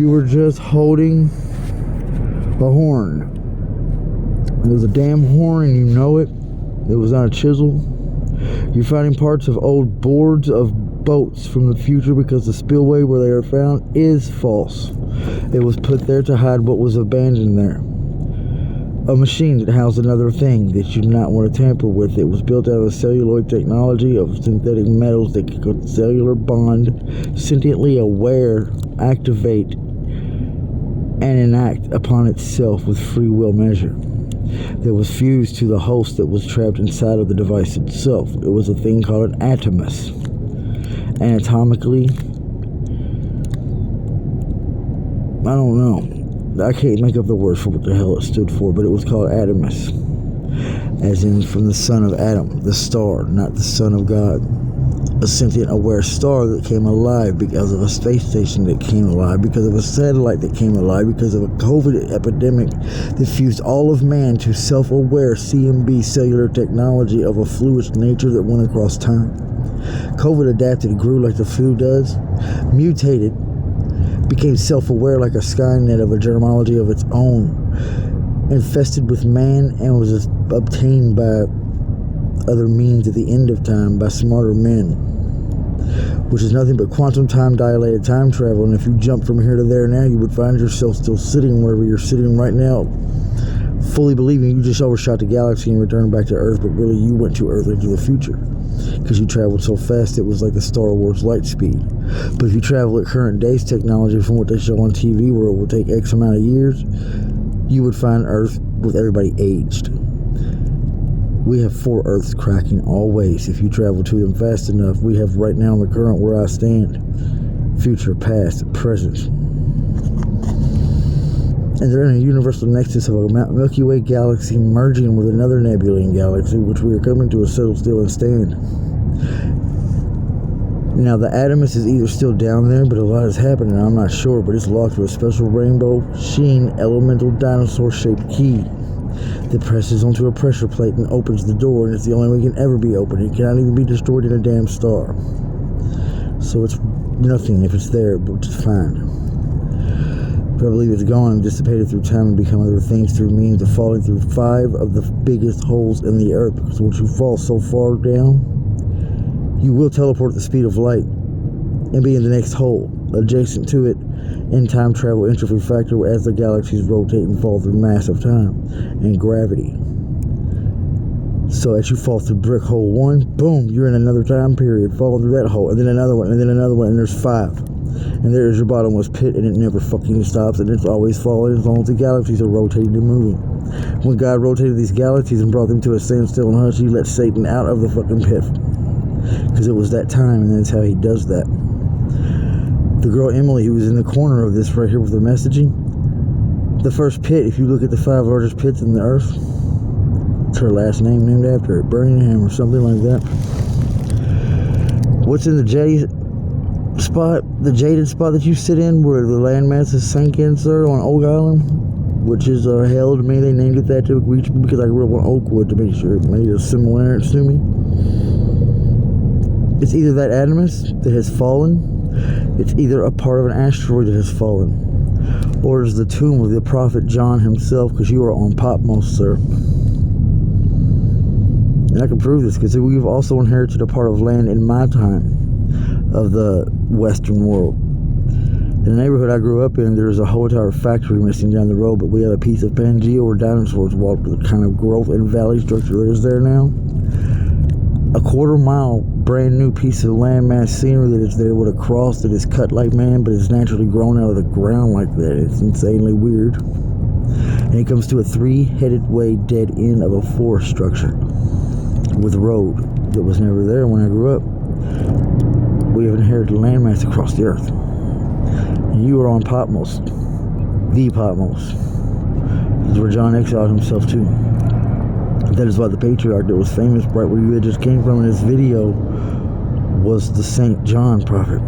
You were just holding a horn. It was a damn horn, and you know it. It was not a chisel. You're finding parts of old boards of boats from the future because the spillway where they are found is false. It was put there to hide what was abandoned there. A machine that housed another thing that you do not want to tamper with. It was built out of celluloid technology of synthetic metals that could cellular bond, sentiently aware, activate, and enact upon itself with free will measure. That was fused to the host that was trapped inside of the device itself. It was a thing called an atomus. Anatomically, I don't know. I can't make up the words for what the hell it stood for, but it was called Atomus. As in from the son of Adam, the star, not the son of God. A sentient aware star that came alive because of a space station that came alive, because of a satellite that came alive, because of a COVID epidemic that fused all of man to self-aware CMB cellular technology of a fluid nature that went across time. COVID adapted, grew like the flu does, mutated, became self-aware like a Skynet of a germology of its own, infested with man, and was obtained by other means at the end of time by smarter men, which is nothing but quantum time dilated time travel. And if you jump from here to there now, you would find yourself still sitting wherever you're sitting right now, fully believing you just overshot the galaxy and returned back to Earth, but really you went to Earth into the future because you traveled so fast it was like the Star Wars light speed. But if you travel at current day's technology from what they show on TV, where it will take X amount of years, you would find Earth with everybody aged. We have 4 Earths cracking always. If you travel to them fast enough, we have right now in the current where I stand, future, past, present. And they're in a universal nexus of a Milky Way galaxy merging with another Nebulan galaxy, which we are coming to a settle still and stand. Now, the Atomus is either still down there, but a lot is happening, I'm not sure, but it's locked with a special rainbow sheen elemental dinosaur-shaped key that presses onto a pressure plate and opens the door, and it's the only way it can ever be opened. It cannot even be destroyed in a damn star. So it's nothing if it's there, which is fine. But I believe it's gone and dissipated through time and become other things through means of falling through 5 of the biggest holes in the earth. Because once you fall so far down, you will teleport at the speed of light and be in the next hole adjacent to it in time travel entropy factor as the galaxies rotate and fall through massive time and gravity. So as you fall through brick hole 1, boom, you're in another time period, falling through that hole, and then another one, and then another one, and there's 5. And there's your bottomless pit, and it never fucking stops, and it's always falling as long as the galaxies are rotating and moving. When God rotated these galaxies and brought them to a standstill and hush, he let Satan out of the fucking pit. Because it was that time, and that's how he does that. The girl Emily, who was in the corner of this right here with the messaging, the first pit, if you look at the 5 largest pits in the earth, it's her last name named after it, Birmingham or something like that. What's in the jaded spot that you sit in where the landmass is sank in, sir, on Oak Island, which is hell to me. They named it that because I grew up on Oakwood to make sure it made a similarity to me. It's either that Atomus that has fallen, it's either a part of an asteroid that has fallen, or it's the tomb of the prophet John himself, because you are on Patmos, sir. And I can prove this because we've also inherited a part of land in my time of the Western world. In the neighborhood I grew up in, there's a whole entire factory missing down the road, but we have a piece of Pangea where dinosaurs walked, with the kind of growth and valley structure that is there now. A quarter-mile brand new piece of landmass scenery that is there with a cross that is cut like man, but it's naturally grown out of the ground like that. It's insanely weird. And it comes to a 3-headed way dead end of a forest structure with a road that was never there when I grew up. We have inherited landmass across the earth. And you are on Patmos, the Patmos. This is where John exiled himself to. That is why the patriarch that was famous right where you had just came from in this video was the Saint John prophet.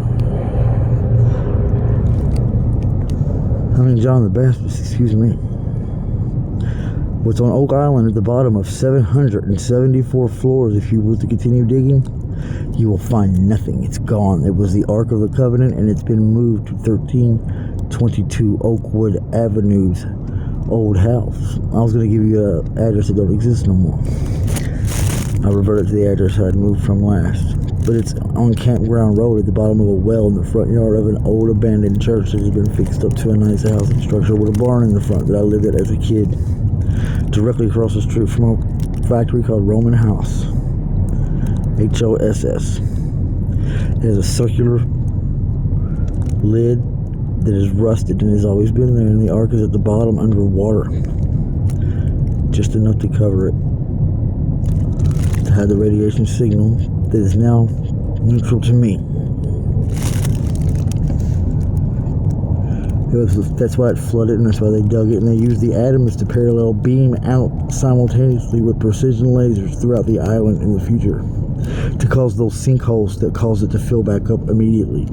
John the Baptist, excuse me. What's on Oak Island at the bottom of 774 floors, if you were to continue digging, you will find nothing. It's gone. It was the Ark of the Covenant, and it's been moved to 13 22 Oakwood Avenue's old house. I was going to give you an address that don't exist no more. I reverted to the address I'd moved from last. But it's on Campground Road at the bottom of a well in the front yard of an old abandoned church that has been fixed up to a nice housing structure with a barn in the front that I lived at as a kid. Directly across the street from a factory called Roman House. HOSS. It has a circular lid that is rusted and has always been there, and the ark is at the bottom underwater. Just enough to cover it. To hide the radiation signal that is now neutral to me. That's why it flooded, and that's why they dug it, and they used the atoms to parallel beam out simultaneously with precision lasers throughout the island in the future to cause those sinkholes that cause it to fill back up immediately.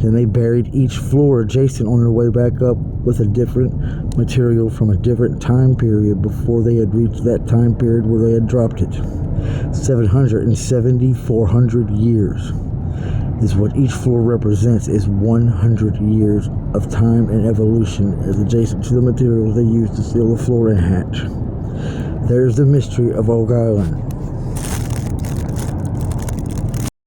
Then they buried each floor adjacent on their way back up with a different material from a different time period before they had reached that time period where they had dropped it. 770-400 years is what each floor represents, is 100 years of time and evolution as adjacent to the materials they used to seal the floor and hatch. There's the mystery of Oak Island.